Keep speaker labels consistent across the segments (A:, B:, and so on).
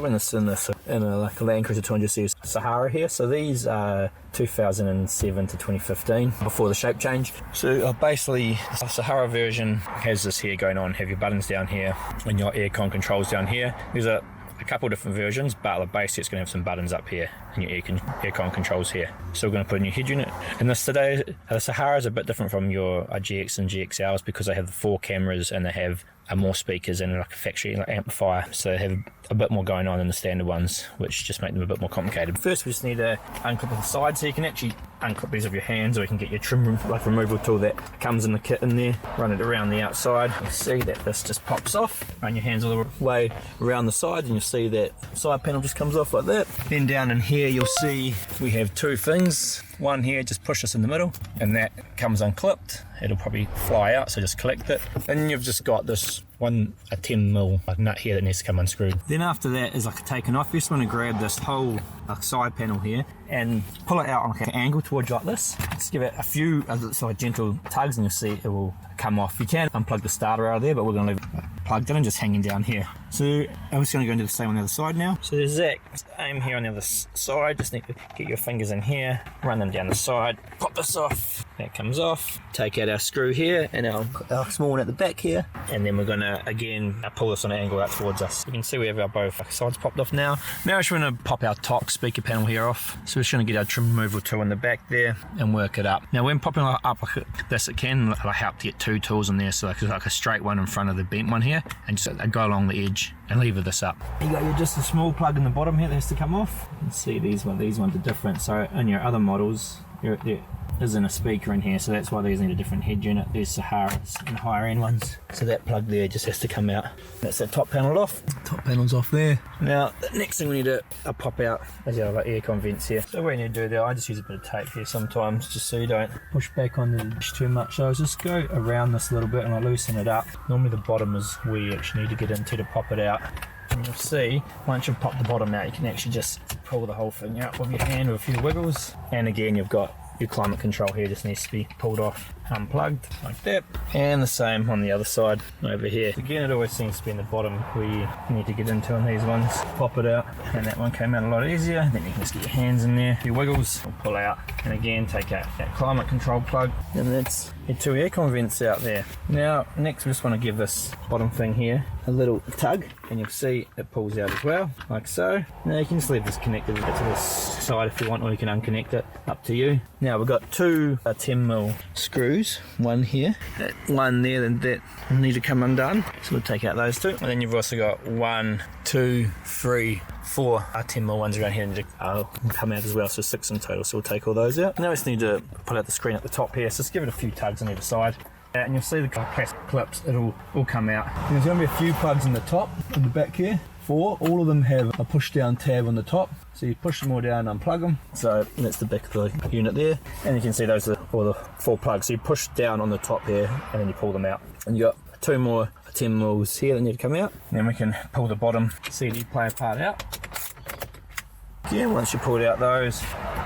A: So in a like a Landcruiser 200 Series Sahara here. So these are 2007 to 2015 before the shape change. So basically the Sahara version has this here going on, have your buttons down here and your aircon controls down here. There's a couple of different versions, but basically it's going to have some buttons up here and your aircon controls here. So we're going to put a new head unit in this today. The Sahara is a bit different from your GX and GXLs because they have the 4 cameras and they have more speakers and like a factory amplifier, so they have a bit more going on than the standard ones, which just make them a bit more complicated. First we just need to unclip the side, so you can actually unclip these with your hands, or you can get your trim removal tool that comes in the kit in there, run it around the outside. You see that this just pops off, run your hands all the way around the side and you'll see that side panel just comes off like that. Then down in here you'll see we have 2 things. One here, just push this in the middle and that comes unclipped. It'll probably fly out, so just collect it. And you've just got this a 10mm nut here that needs to come unscrewed. Then after that is like taken off, you just want to grab this whole side panel here and pull it out on an angle towards you like this. Just give it a few sort of gentle tugs and you'll see it will come off. You can unplug the starter out of there, but we're going to leave it plugged in and just hanging down here. So I'm just going to go and do the same on the other side now. So there's that aim here on the other side. Just need to get your fingers in here, run them down the side, pop this off. That comes off. Take out our screw here and our small one at the back here, and then we're going to again pull this on an angle out towards us. You can see we have our both sides popped off now. Now we're just going to pop our top speaker panel here off. So we're just going to get our trim removal tool in the back there and work it up. Now when popping up like this, it can help to get 2 tools in there, so like a straight one in front of the bent one here, and just go along the edge and lever this up. You got just a small plug in the bottom here that has to come off. You can see these ones are different. So in your other models, there isn't a speaker in here, so that's why these need a different head unit. There's Saharas and higher end ones. So that plug there just has to come out. That's that top panel off. Top panel's off there. Now the next thing we need to pop out is our aircon vents here. So what you need to do there, I just use a bit of tape here sometimes just so you don't push back on the dish too much. So I just go around this a little bit and I loosen it up. Normally the bottom is where you actually need to get into to pop it out. And you'll see, once you've popped the bottom out, you can actually just pull the whole thing out with your hand with a few wiggles. And again, you've got your climate control here, just needs to be pulled off, unplugged like that. And the same on the other side over here. Again, it always seems to be in the bottom where you need to get into on these ones. Pop it out, and that one came out a lot easier. Then you can just get your hands in there, your wiggles, will pull out. And again, take out that climate control plug, and that's your 2 aircon vents out there. Now, next we just want to give this bottom thing here a little tug, and you'll see it pulls out as well, like so. Now you can just leave this connected to this side if you want, or you can unconnect it, up to you. Now we've got 2 10mm screws, one here, that one there, and that need to come undone. So we'll take out those 2. And then you've also got 1, 2, 3, 4 10mm ones around here, and come out as well, so 6 in total. So we'll take all those out. Now we just need to pull out the screen at the top here, so just give it a few tugs on either side. And you'll see the plastic clips, it'll all come out. And there's going to be a few plugs in the top, in the back here. 4, all of them have a push down tab on the top. So you push them all down and unplug them. So that's the back of the unit there. And you can see those are all the 4 plugs. So you push down on the top here and then you pull them out. And you got 2 more 10mm here that need to come out. And then we can pull the bottom CD player part out. Again, once you pulled out those,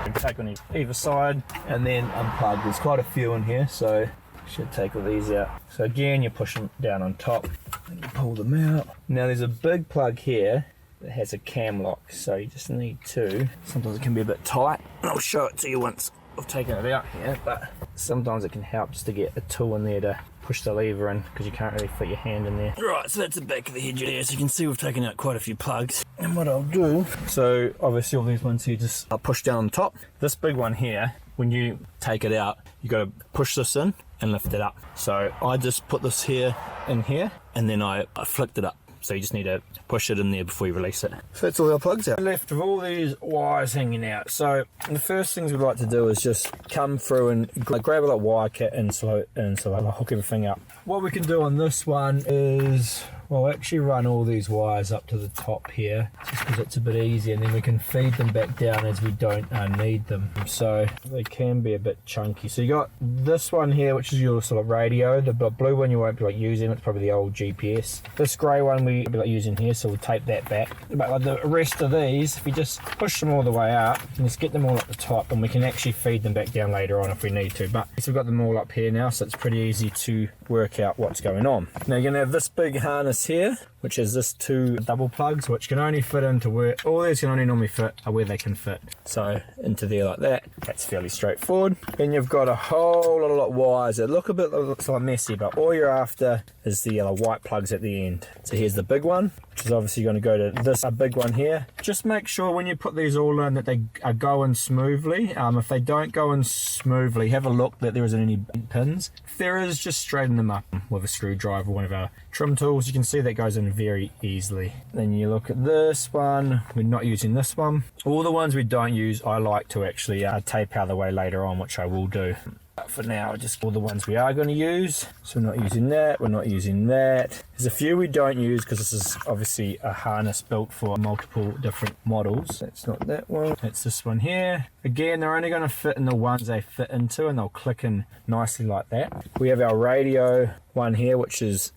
A: you take on either side and then unplug. There's quite a few in here, so should take all these out. So again, you push them down on top and you pull them out. Now there's a big plug here that has a cam lock, so you just need 2. Sometimes it can be a bit tight, and I'll show it to you once I've taken it out here, but sometimes it can help just to get a tool in there to push the lever in, because you can't really fit your hand in there. Right, so that's the back of the head unit. As you can see, we've taken out quite a few plugs. And what I'll do, so obviously all these ones here just push down on top. This big one here, when you take it out, you got to push this in and lift it up. So I just put this here in here, and then I flicked it up. So you just need to push it in there before you release it. So that's all our plugs out. Left with all these wires hanging out. So the first things we'd like to do is just come through and grab a little wire kit and so I'll hook everything up. What we can do on this one is, we'll actually run all these wires up to the top here, just because it's a bit easier, and then we can feed them back down as we don't need them. So they can be a bit chunky. So you got this one here, which is your sort of radio. The blue one you won't be using, it's probably the old GPS. This grey one we be using here, so we'll tape that back. But like the rest of these, if you just push them all the way up, you can just get them all at the top, and we can actually feed them back down later on if we need to. But so we've got them all up here now, so it's pretty easy to work out what's going on. Now you're going to have this big harness here, which is this 2 double plugs, which can only fit into where, all these can only normally fit are where they can fit. So into there like that. That's fairly straightforward. Then you've got a whole lot of wires that look a bit, looks like messy, but all you're after is the white plugs at the end. So here's the big one, which is obviously going to go to this big one here. Just make sure when you put these all in that they are going smoothly. If they don't go in smoothly, have a look that there isn't any pins. If there is, just straighten them up with a screwdriver, one of our trim tools. You can see that goes in very easily. Then you look at this one, we're not using this one. All the ones we don't use, I like to actually tape out of the way later on, which I will do. But for now, just all the ones we are going to use. So we're not using that, we're not using that. There's a few we don't use because this is obviously a harness built for multiple different models. That's not that one, that's this one here. Again, they're only going to fit in the ones they fit into, and they'll click in nicely like that. We have our radio one here, which is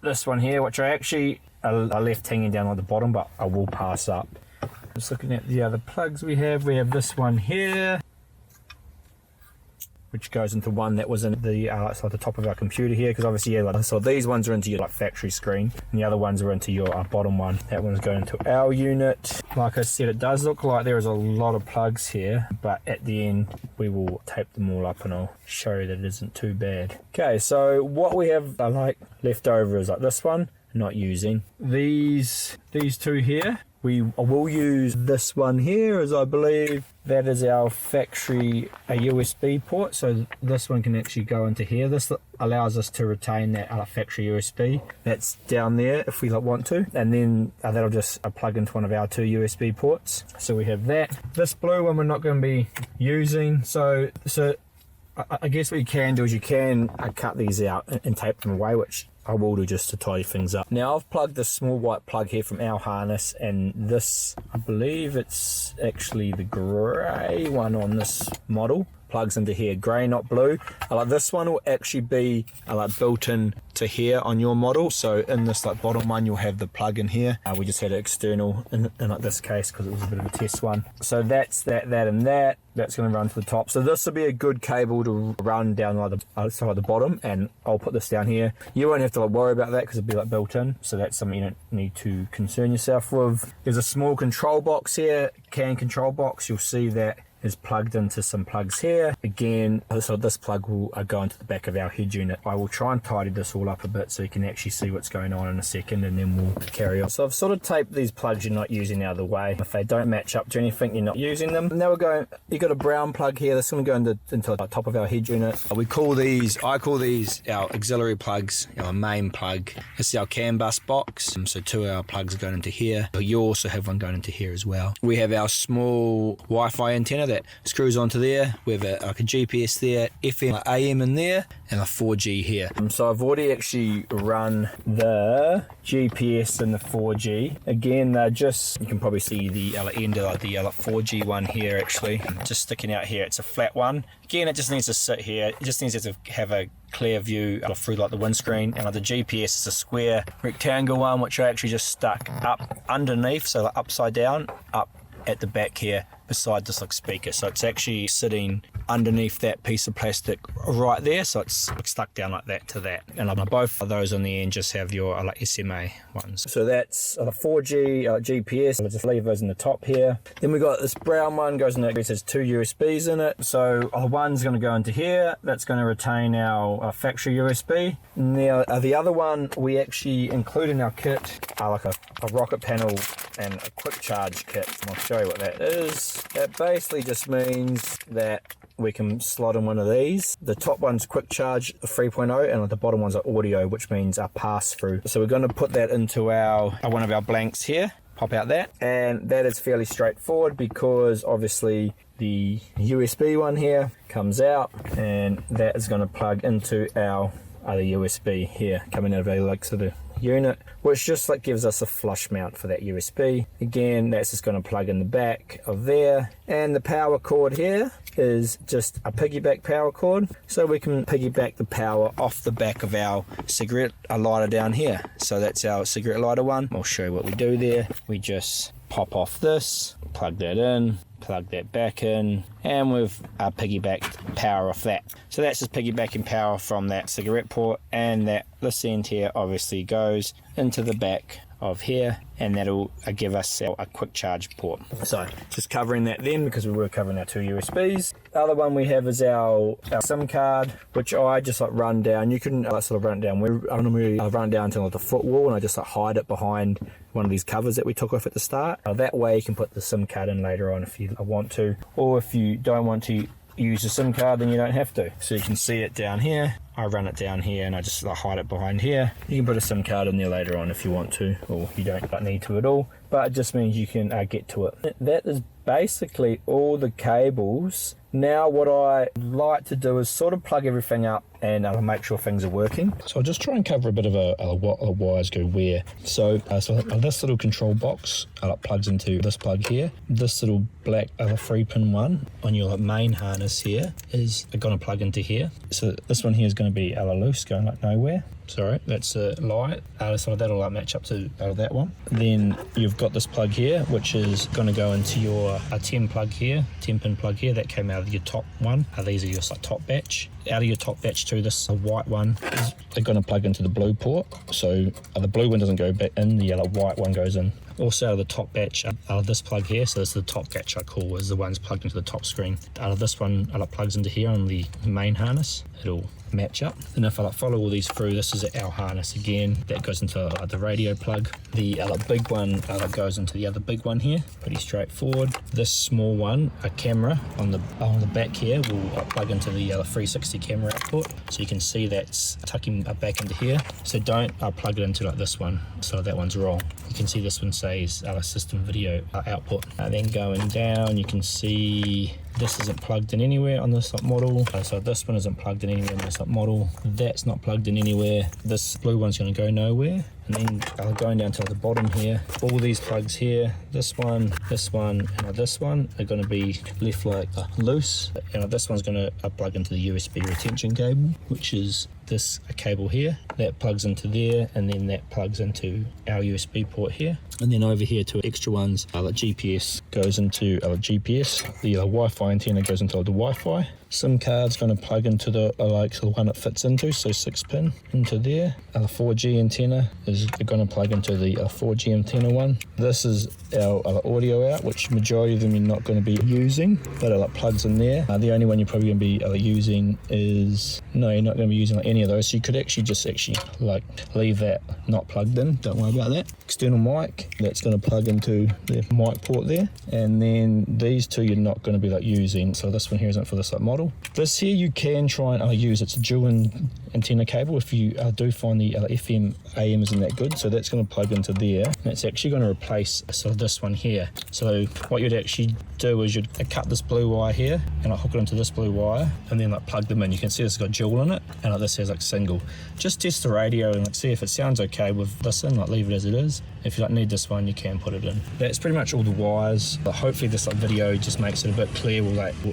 A: this one here, which I actually are left hanging down on the bottom, but I will pass up. Just looking at the other plugs we have this one here, which goes into one that was in the so the top of our computer here, because obviously, yeah, so these ones are into your factory screen, and the other ones are into your bottom one. That one's going into our unit. Like I said, it does look like there is a lot of plugs here, but at the end we will tape them all up and I'll show you that it isn't too bad. Okay, so what we have left over is like this one, not using. These 2 here, we will use this one here, as I believe that is our factory USB port, so this one can actually go into here. This allows us to retain that factory USB that's down there if we want to, and then that'll just plug into one of our 2 USB ports. So we have that. This blue one we're not going to be using, so I guess what you can do is you can cut these out and tape them away, which I will do just to tidy things up. Now I've plugged this small white plug here from our harness, and this, I believe it's actually the grey one on this model, plugs into here, grey not blue. This one will actually be built in to here on your model, so in this bottom one you'll have the plug in here. We just had it external in this case because it was a bit of a test one. So that's that and that's going to run to the top. So this will be a good cable to run down the bottom, and I'll put this down here. You won't have to worry about that because it'll be built in, so that's something you don't need to concern yourself with. There's a small control box here, CAN control box. You'll see that is plugged into some plugs here. Again, so this plug will go into the back of our head unit. I will try and tidy this all up a bit so you can actually see what's going on in a second, and then we'll carry on. So I've sort of taped these plugs you're not using out of the way. If they don't match up to anything, you're not using them. Now you've got a brown plug here. This one going into the top of our head unit. I call these our auxiliary plugs, our main plug. This is our CAN bus box. So 2 of our plugs are going into here. You also have one going into here as well. We have our small Wi-Fi antenna that screws onto there. We have a GPS there, FM, AM in there, and a 4G here. So I've already actually run the GPS and the 4G. Again, you can probably see the end of the 4G one here actually, just sticking out here. It's a flat one. Again, it just needs to sit here. It just needs to have a clear view through the windscreen, and the GPS is a square rectangle one, which I actually just stuck up underneath, so upside down, up at the back here beside this speaker. So it's actually sitting underneath that piece of plastic right there, so it's stuck down like that to that. And both of those on the end just have your SMA ones. So that's the 4G GPS. I'll just leave those in the top here. Then we got this brown one, goes in there. It has 2 USBs in it. So one's going to go into here. That's going to retain our factory USB. Now the other one we actually include in our kit, a rocket panel and a quick charge kit. I'll show you what that is. That basically just means that we can slot in one of these. The top one's quick charge 3.0, and the bottom one's audio, which means a pass through. So we're going to put that into one of our blanks here, pop out that, and that is fairly straightforward because obviously the USB one here comes out, and that is going to plug into our other USB here coming out of the unit, which just gives us a flush mount for that USB. Again, that's just going to plug in the back of there, and the power cord here is just a piggyback power cord, so we can piggyback the power off the back of our cigarette lighter down here. So that's our cigarette lighter one. I'll show you what we do there. We just pop off this, plug that in, plug that back in, and we've piggybacked power off that. So that's just piggybacking power from that cigarette port, and that this end here obviously goes into the back of here, and that'll give us a quick charge port. So just covering that then, because we were covering our 2 USBs. The other one we have is our SIM card, which I just like run down. You can sort of run it down. I normally run it down to like the foot wall, and I just like hide it behind one of these covers that we took off at the start. That way you can put the SIM card in later on if you want to, or if you don't want to use the SIM card, then you don't have to. So you can see it down here. I run it down here, and I just hide it behind here. You can put a SIM card in there later on if you want to, or you don't need to at all, but it just means you can get to it. That is basically all the cables. Now what I like to do is sort of plug everything up and make sure things are working. So I'll just try and cover a bit of what the wires go where. So this little control box plugs into this plug here. This little black 3-pin one on your main harness here is going to plug into here. So this one here is going to be loose, going like nowhere. Sorry, that's a lie. So that'll match up to that one. Then you've got this plug here, which is going to go into your 10 plug here, 10-pin plug here. That came out of your top one. These are your top batch. Out of your top batch to this white one, they're going to plug into the blue port. So the blue one doesn't go back in, the white one goes in. Also out of the top batch, out of this plug here, so this is the top batch I call, is the ones plugged into the top screen. Out of this one, it plugs into here on the main harness. It'll match up. And if I follow all these through, this is our harness again. That goes into the radio plug. The big one goes into the other big one here. Pretty straightforward. This small one, a camera on the back here, will plug into the 360 camera output. So you can see that's tucking back into here. So don't plug it into this one. So that one's wrong. You can see this one says system video output. Then going down, you can see this isn't plugged in anywhere on this model. So this one isn't plugged in anywhere on this this that's not plugged in anywhere. This blue one's going to go nowhere. And then going down to the bottom here, all these plugs here, this one, and this one are going to be left loose. And this one's going to plug into the USB retention cable, which is this cable here. That plugs into there, and then that plugs into our USB port here. And then over here, two extra ones, GPS goes into our GPS. The Wi-Fi antenna goes into the Wi-Fi. SIM card's going to plug into the one it fits into, so 6-pin into there. The 4G antenna is going to plug into the 4G antenna one. This is our audio out, which majority of them you're not going to be using, but it plugs in there. The only one you're probably going to be using is, no, you're not going to be using any of those. So you could actually just leave that not plugged in. Don't worry about that. External mic, that's going to plug into the mic port there. And then these two you're not going to be using. So this one here isn't for this model. This here you can try and use. It's a dual antenna cable if you do find the FM AM isn't that good. So that's going to plug into there, and it's actually going to replace this one here. So what you'd actually do is you'd cut this blue wire here and hook it into this blue wire, and then plug them in. You can see it's got dual in it, and this has single. Just test the radio and see if it sounds okay with this in. Leave it as it is. If you need this one, you can put it in. That's pretty much all the wires. Hopefully this video just makes it a bit clear.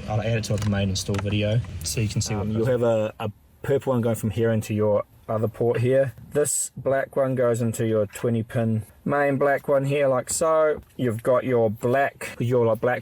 A: I'll add it to the main install video so you can see what you'll have a purple one going from here into your other port here. This black one goes into your 20-pin main black one here, like so. You've got your black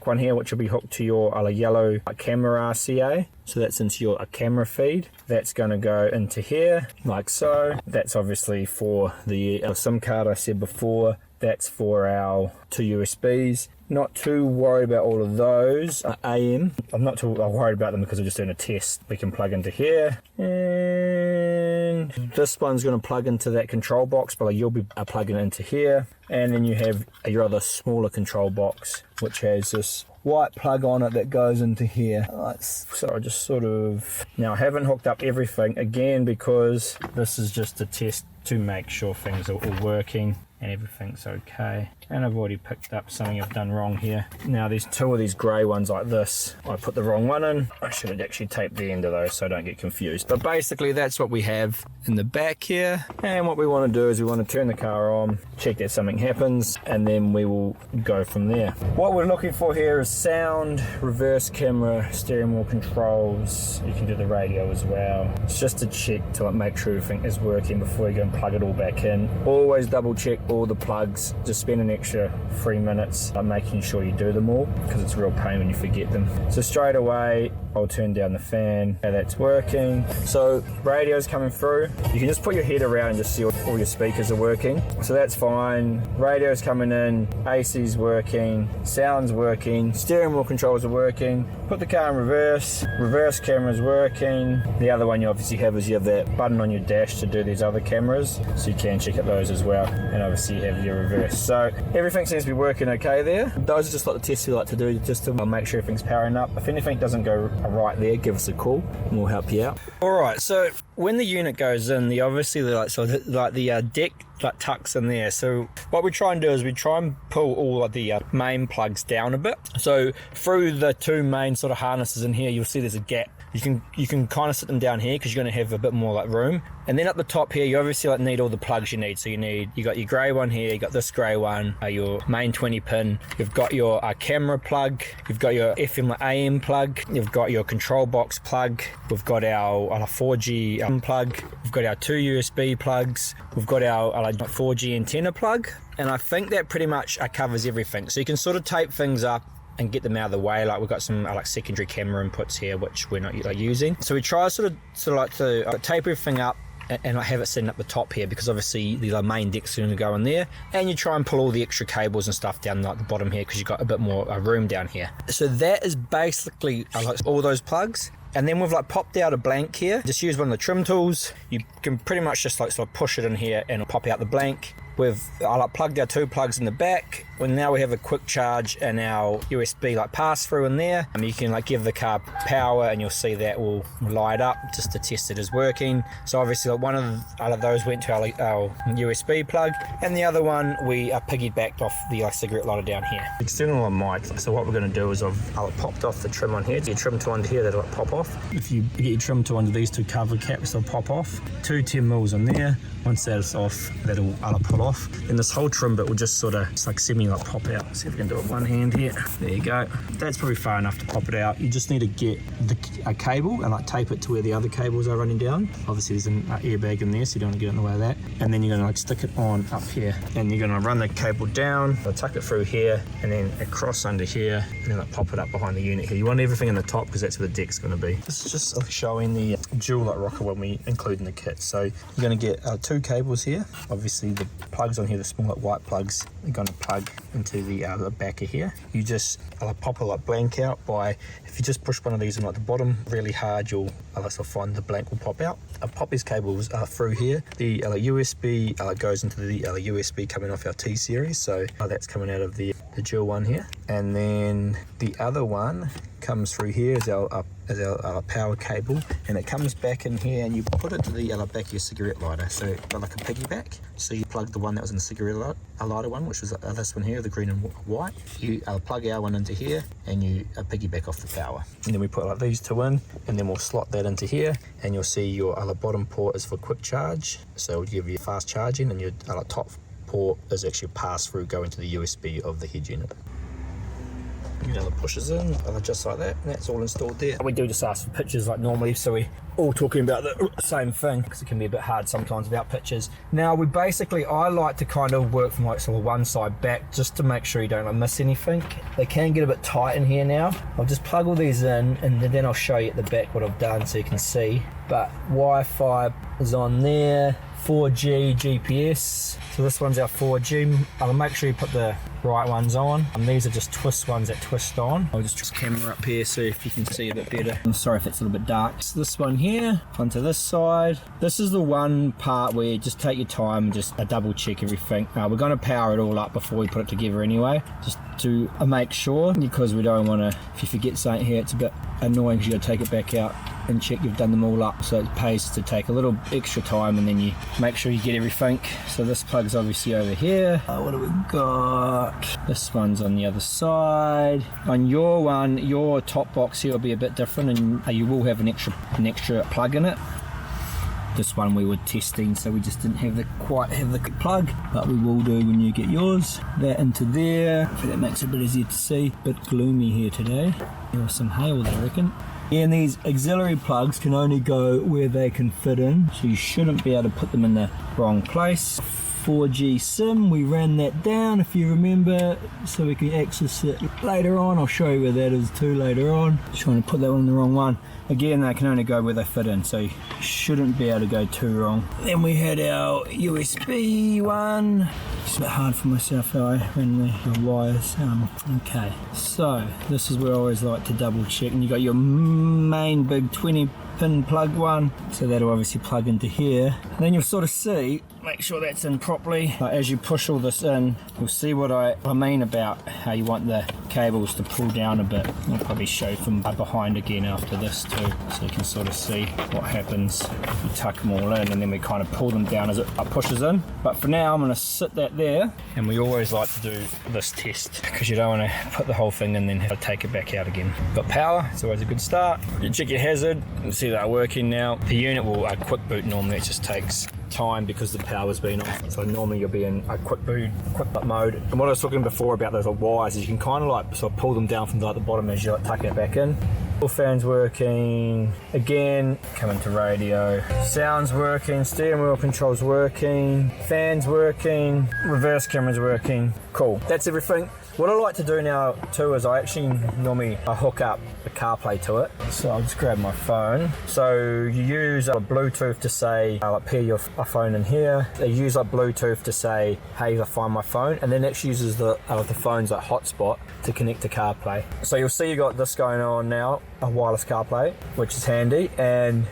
A: one here, which will be hooked to your yellow camera RCA. So that's into your camera feed. That's going to go into here, like so. That's obviously for the SIM card I said before. That's for our 2 USBs. Not too worried about all of those. AM, I'm not too worried about them because we're just doing a test. We can plug into here, and this one's going to plug into that control box, but you'll be plugging it into here. And then you have your other smaller control box, which has this white plug on it that goes into here. So I just now I haven't hooked up everything again because this is just a test to make sure things are all working and everything's okay. And I've already picked up something I've done wrong here. Now there's two of these grey ones like this. I put the wrong one in. I should have actually taped the end of those so I don't get confused. But basically that's what we have in the back here. And what we want to do is we want to turn the car on, check that something happens, and then we will go from there. What we're looking for here is sound, reverse camera, steering wheel controls. You can do the radio as well. It's just to check to make sure everything is working before you go and plug it all back in. Always double check all the plugs, just spend an extra 3 minutes making sure you do them all, because it's a real pain when you forget them. So straight away, I'll turn down the fan. Okay, that's working. So radio's coming through. You can just put your head around and just see all your speakers are working. So that's fine. Radio's coming in, AC's working, sound's working, steering wheel controls are working. Put the car in reverse camera's working. The other one you obviously have is you have that button on your dash to do these other cameras, so you can check out those as well. And obviously you have your reverse. So everything seems to be working okay there. Those are just like the tests we like to do, just to make sure everything's powering up. If anything doesn't go right there, give us a call and we'll help you out. Alright, so when the unit goes in, the deck tucks in there. So what we try and do is we try and pull all of the main plugs down a bit. So through the two main sort of harnesses in here, you'll see there's a gap. You can kind of sit them down here because you're going to have a bit more room. And then up the top here, you obviously need all the plugs you need. So you got your grey one here, you got this grey one, your main 20 pin, you've got your camera plug, you've got your FM AM plug, you've got your control box plug, we've got our 4G plug, we've got our 2 USB plugs, we've got our 4G antenna plug, and I think that pretty much covers everything. So you can sort of tape things up and get them out of the way. We've got some secondary camera inputs here which we're not using. So we try to tape everything up and have it sitting up the top here, because obviously the main deck's going to go in there, and you try and pull all the extra cables and stuff down the bottom here because you've got a bit more room down here. So that is basically all those plugs. And then we've popped out a blank here. Just use one of the trim tools. You can pretty much just sort of push it in here and it'll pop out the blank. We've plugged our two plugs in the back. Well, now we have a quick charge and our USB pass through in there. You can give the car power and you'll see that will light up just to test it is working. So obviously one of those went to our USB plug, and the other one we piggybacked off the cigarette lighter down here. External mic. So what we're going to do is I've popped off the trim on here. Your trim tool under here, that'll pop off. If you get your trim tool under these two cover caps, they'll pop off. Two 10mm in there. Once that's off, that'll pull off. And this whole trim bit will just sort of pop out. See if we can do it with one hand here. There you go. That's probably far enough to pop it out. You just need to get a cable and tape it to where the other cables are running down. Obviously there's an airbag in there, so you don't want to get in the way of that. And then you're going to stick it on up here, and you're going to run the cable down, tuck it through here, and then across under here, and then pop it up behind the unit here. You want everything in the top because that's where the deck's going to be. This is just showing the dual rocker when we include in the kit. So you're going to get two cables here. Obviously the plugs on here, the small white plugs, are going to plug into the back of here. You just pop a blank out by, if you just push one of these in the bottom really hard, you'll find the blank will pop out. Pop these cables through here. The USB goes into the USB coming off our T series, so that's coming out of the dual one here, and then the other one comes through here as our power cable, and it comes back in here, and you put it to the back of your cigarette lighter, so like a piggyback. So you plug the one that was in the cigarette lighter one, which was this one here, the green and white. You plug our one into here, and you piggyback off the power. And then we put these two in, and then we'll slot that into here, and you'll see your bottom port is for quick charge, so it'll give you fast charging, and your top port is actually pass through going to the USB of the head unit. It pushes in just like that, and that's all installed there. We do just ask for pictures like normally, so we're all talking about the same thing, because it can be a bit hard sometimes without pictures. Now I like to kind of work from sort of one side back, just to make sure you don't miss anything. They can get a bit tight in here now. I'll just plug all these in, and then I'll show you at the back what I've done so you can see. But Wi-Fi is on there, 4G GPS. So this one's our 4G. I'll make sure you put the right ones on. And these are just twist ones that twist on. I'll just twist the camera up here so if you can see a bit better. I'm sorry if it's a little bit dark. So this one here, onto this side. This is the one part where you just take your time and just double check everything. We're going to power it all up before we put it together anyway, just to make sure, because we don't want to, if you forget something here, it's a bit annoying because you got to take it back out and check you've done them all up. So it pays to take a little extra time, and then you make sure you get everything. So this plug's obviously over here. What do we got? This one's on the other side. On your one, your top box here will be a bit different, and you will have an extra plug in it. This one we were testing, so we just didn't quite have the plug, but we will do when you get yours. That into there. That makes it a bit easier to see. Bit gloomy here today. There was some hail there, I reckon. Yeah, and these auxiliary plugs can only go where they can fit in, so you shouldn't be able to put them in the wrong place.
B: 4G SIM. We ran that down, if you remember, so we can access it later on. I'll show you where that is too later on. Trying to put that one in the wrong one. Again, they can only go where they fit in, so you shouldn't be able to go too wrong. Then we had our USB one. It's a bit hard for myself how I ran the wires. Okay, so this is where I always like to double check. And you got your main big 20 pin plug one, so that'll obviously plug into here. And then you'll sort of see, make sure that's in properly. As you push all this in, you'll see what I mean about how you want the cables to pull down a bit. I'll probably show from behind again after this too, so you can sort of see what happens if you tuck them all in, and then we kind of pull them down as it pushes in. But for now, I'm going to sit that there, and we always like to do this test because you don't want to put the whole thing in and then have to take it back out again. Got power, it's always a good start. You check your hazard, you see that working now. The unit will quick boot normally, it just takes time because the power's been off. So normally you'll be in a quick boot mode. And what I was talking before about those wires is you can kind of like sort of pull them down from like the bottom as you like tuck it back in. All fans working. Again, coming to radio. Sound's working, steering wheel controls working, fans working, reverse camera's working. Cool, that's everything. What I like to do now too is I actually normally hook up the CarPlay to it. So I'll just grab my phone. So you use Bluetooth to say, like pair your phone in here. They use like Bluetooth to say, hey, I find my phone. And then it uses the phone's like hotspot to connect to CarPlay. So you'll see you got this going on now, a wireless CarPlay, which is handy. And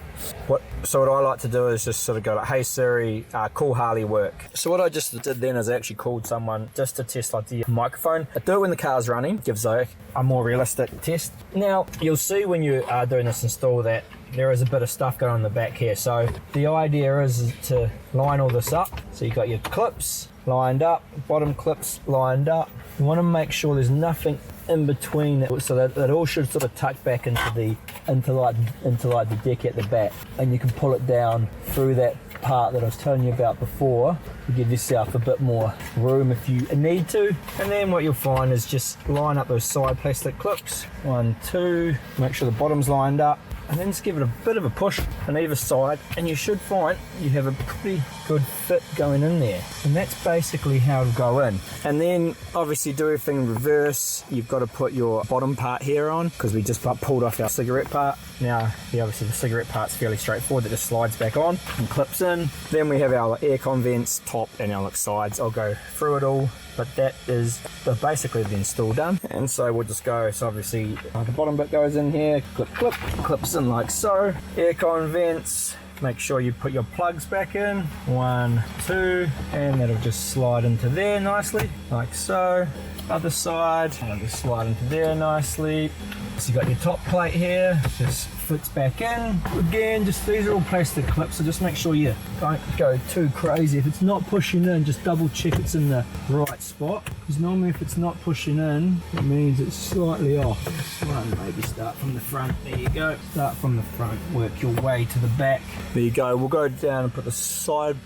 B: what I like to do is just sort of go like, hey Siri, call Harley work. So what I just did then is I actually called someone just to test like the microphone. I do it when the car's running, gives a more realistic test. Now you'll see when you are doing this install that there is a bit of stuff going on in the back here. So the idea is to line all this up. So you've got your clips lined up, bottom clips lined up. You want to make sure there's nothing in between, so that it all should sort of tuck back into the deck at the back, and you can pull it down through that part that I was telling you about before to give yourself a bit more room if you need to. And then what you'll find is just line up those side plastic clips, 1, 2, make sure the bottom's lined up, and then just give it a bit of a push on either side, and you should find you have a pretty good fit going in there. And that's basically how it'll go in. And then obviously do everything in reverse. You've got to put your bottom part here on because we just pulled off our cigarette part. Now obviously the cigarette part's fairly straightforward, that just slides back on and clips in. Then we have our aircon vents, top and our sides. I'll go through it all, but that is basically the install done. And so we'll just go, so obviously the bottom bit goes in here, clips in like so. Aircon vents, make sure you put your plugs back in, 1, 2, and that'll just slide into there nicely, like so. Other side, and just slide into there nicely. So you got your top plate here, just fits back in. Again, just these are all plastic clips, so just make sure you don't go too crazy. If it's not pushing in, just double check it's in the right spot, because normally if it's not pushing in, it means it's slightly off. This one, maybe start from the front. There you go. Start from the front, work your way to the back. There you go. We'll go down and put the side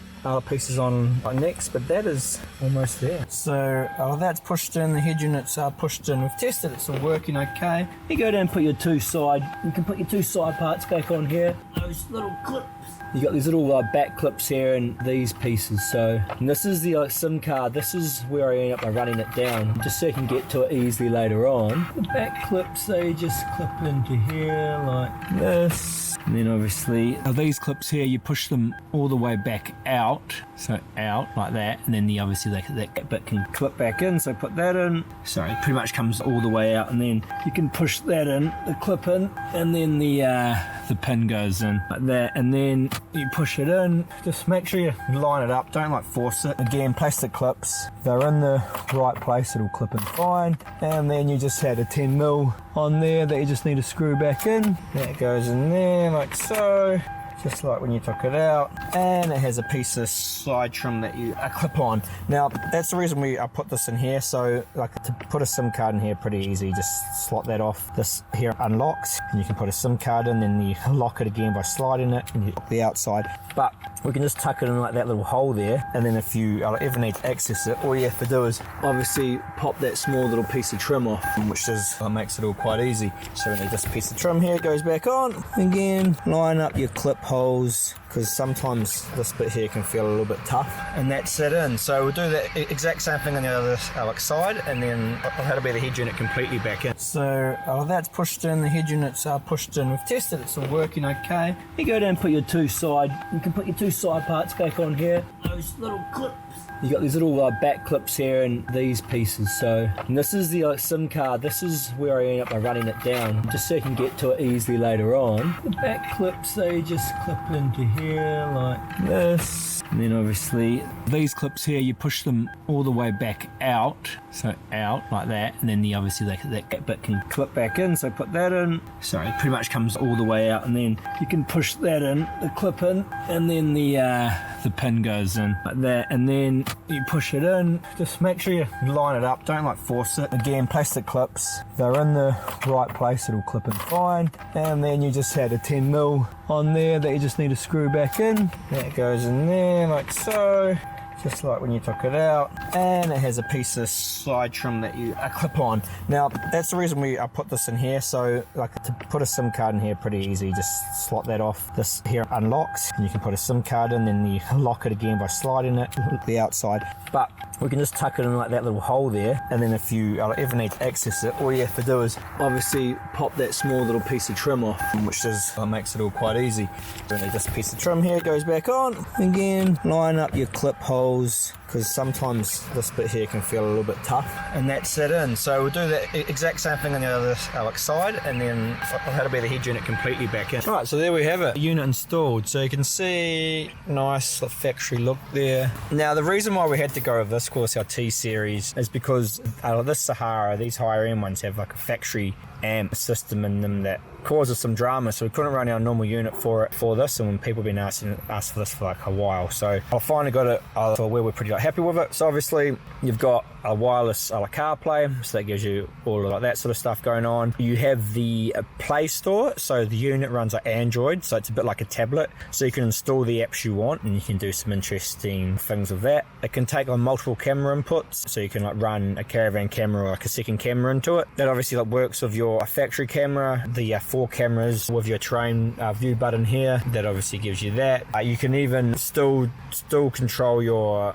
B: pieces on next, but that is almost there. So that's pushed in, the head units are pushed in. We've tested it's all working okay. You go down and put your you can put your two side parts back on here. Those little clips. You got these little back clips here and these pieces. So and this is the SIM card. This is where I end up by running it down, just so you can get to it easily later on. The back clips, they just clip into here like this. And then obviously these clips here, you push them all the way back out, so out like that, and then obviously that bit can clip back in, so put that in. So it pretty much comes all the way out, and then you can push that in, the clip in, and then the pin goes in like that, and then you push it in. Just make sure you line it up, don't force it. Again, plastic clips, they're in the right place, it'll clip in fine. And then you just had a 10mm on there that you just need to screw back in. That goes in there like so, just like when you took it out. And it has a piece of side trim that you clip on. Now that's the reason I put this in here, so to put a SIM card in here pretty easy, just slot that off. This here unlocks and you can put a SIM card in, then you lock it again by sliding it and you lock the outside. But
A: we can just tuck it in like that little hole there, and then if you ever need to access it, all you have to do is obviously pop that small little piece of trim off, which is makes it all quite easy. So we need this piece of trim here, goes back on. Again, line up your clip holes, because sometimes this bit here can feel a little bit tough, and that's it in. So we'll do that exact same thing on the other side, and then that'll be the head unit completely back in. So that's pushed in, the head units are pushed in. We've tested it's all working okay. You go down and put you can put your two side parts back on here. Those little clips. You got these little back clips here and these pieces. So, and this is the SIM card. This is where I end up by running it down, just so you can get to it easily later on. The back clips, they just clip into here like this. And then obviously these clips here, you push them all the way back out. So out like that, and then obviously that bit can clip back in. So put that in. So it pretty much comes all the way out, and then you can push that in, the clip in, and then the pin goes in like that, and then you push it in. Just make sure you line it up, don't force it. Again, plastic clips, they're in the right place, it'll clip in fine. And then you just had a 10mm on there that you just need to screw back in. That goes in there like so, just like when you took it out, and it has a piece of side trim that you clip on. Now that's the reason I put this in here, so like to put a SIM card in here pretty easy, just slot that off. This here unlocks, and you can put a SIM card in, then you lock it again by sliding it the outside. But we can just tuck it in like that little hole there, and then if you ever need to access it, all you have to do is obviously pop that small little piece of trim off, which makes it all quite easy. And this piece of trim here goes back on. Again, line up your clip holes, because sometimes this bit here can feel a little bit tough, and that's it in. So we'll do that exact same thing on the other side, and then that'll be the head unit completely back in. Right, so there we have it, unit installed. So you can see nice factory look there. Now the reason why we had to go with this, of course, our T series, is because this Sahara, these higher end ones have like a factory amp system in them that causes some drama, so we couldn't run our normal unit for this, and when people have been asking us for this for like a while, so I finally got it to where we're pretty happy with it. So obviously you've got a wireless CarPlay, so that gives you all of like that sort of stuff going on. You have the Play Store, so the unit runs on Android, so it's a bit like a tablet, so you can install the apps you want and you can do some interesting things with that. It can take on multiple camera inputs, so you can like run a caravan camera or like a second camera into it. That obviously like works with your factory camera, the 4 cameras with your terrain view button here, that obviously gives you that. You can even still control your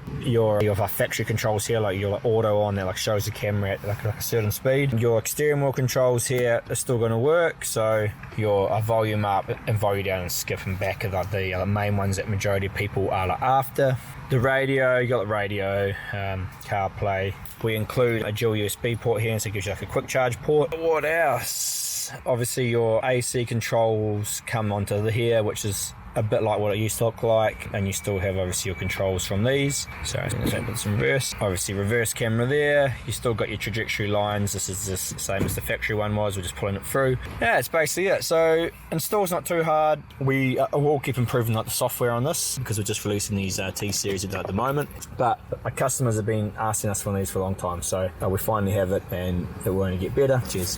A: factory controls here, like your auto on that like shows the camera at like a certain speed. Your steering wheel controls here are still going to work, so your volume up and volume down and skipping back are like the main ones that majority of people are like after. The radio, you got the radio, CarPlay. We include a dual USB port here, so it gives you like a quick charge port. What else? Obviously your AC controls come onto here, which is a bit like what it used to look like, and you still have obviously your controls from these. So it's reverse, obviously reverse camera there. You still got your trajectory lines. This is the same as the factory one was, we're just pulling it through. Yeah, it's basically it. So install's not too hard. We will keep improving like the software on this, because we're just releasing these T series at the moment, but our customers have been asking us for these for a long time, so we finally have it, and it will only get better. Cheers.